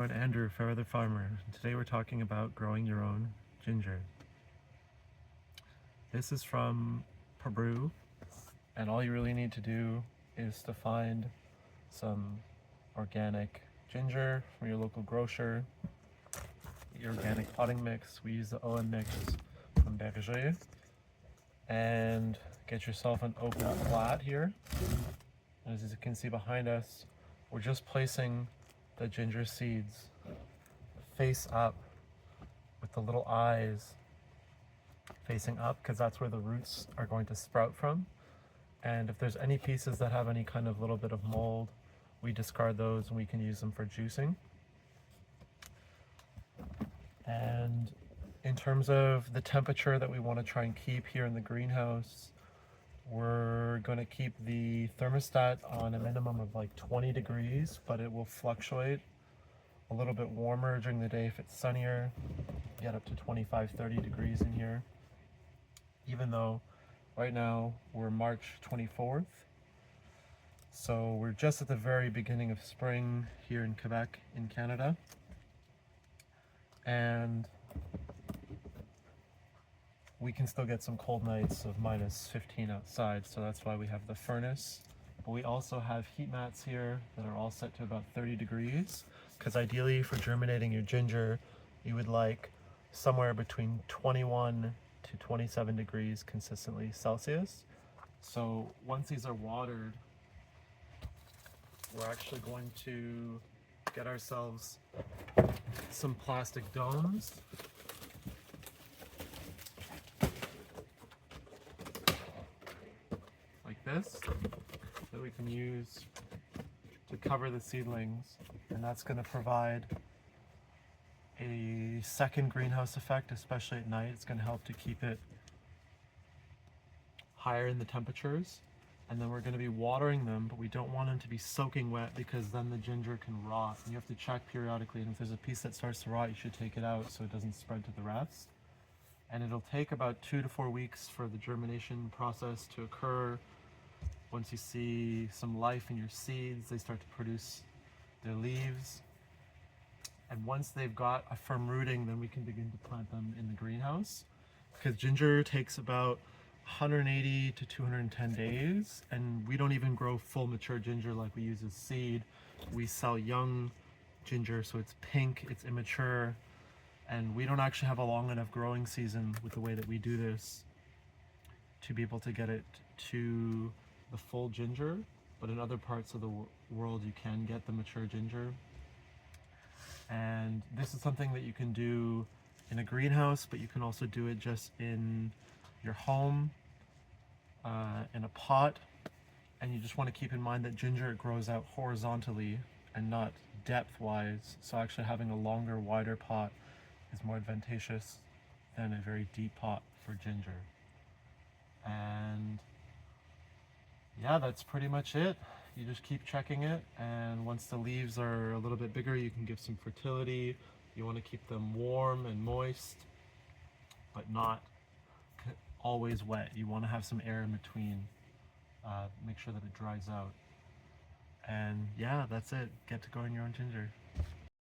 I'm Andrew, Fairweather Farmer, and today we're talking about growing your own ginger. This is from Peru, and all you really need to do is to find some organic ginger from your local grocer, your organic potting mix. We use the OM mix from Berger, and get yourself an open flat here. As you can see behind us, we're just placing the ginger seeds face up with the little eyes facing up, because that's where the roots are going to sprout from. And if there's any pieces that have any kind of little bit of mold, we discard those and we can use them for juicing. And in terms of the temperature that we want to try and keep here in the greenhouse, we're going to keep the thermostat on a minimum of like 20 degrees, but it will fluctuate a little bit warmer during the day if it's sunnier, get up to 25-30 degrees in here. Even though right now we're March 24th, so we're just at the very beginning of spring here in Quebec in Canada. And we can still get some cold nights of -15 outside, so that's why we have the furnace. But we also have heat mats here that are all set to about 30 degrees, because ideally for germinating your ginger, you would like somewhere between 21 to 27 degrees consistently Celsius. So once these are watered, we're actually going to get ourselves some plastic domes. Like this, that we can use to cover the seedlings, and that's going to provide a second greenhouse effect, especially at night. It's going to help to keep it higher in the temperatures. And then we're going to be watering them, but we don't want them to be soaking wet, because then the ginger can rot, and you have to check periodically, and if there's a piece that starts to rot, you should take it out so it doesn't spread to the rest. And it'll take about 2 to 4 weeks for the germination process to occur. Once you see some life in your seeds, they start to produce their leaves. And once they've got a firm rooting, then we can begin to plant them in the greenhouse. Because ginger takes about 180 to 210 days, and we don't even grow full mature ginger like we use as seed. We sell young ginger, so it's pink, it's immature, and we don't actually have a long enough growing season with the way that we do this to be able to get it to the full ginger. But in other parts of the world you can get the mature ginger, and this is something that you can do in a greenhouse, but you can also do it just in your home, in a pot. And you just want to keep in mind that ginger grows out horizontally and not depth-wise, so actually having a longer, wider pot is more advantageous than a very deep pot for ginger. And yeah, that's pretty much it. You just keep checking it, and once the leaves are a little bit bigger, you can give some fertility. You want to keep them warm and moist, but not always wet. You want to have some air in between. Make sure that it dries out. And yeah, that's it. Get to growing your own ginger.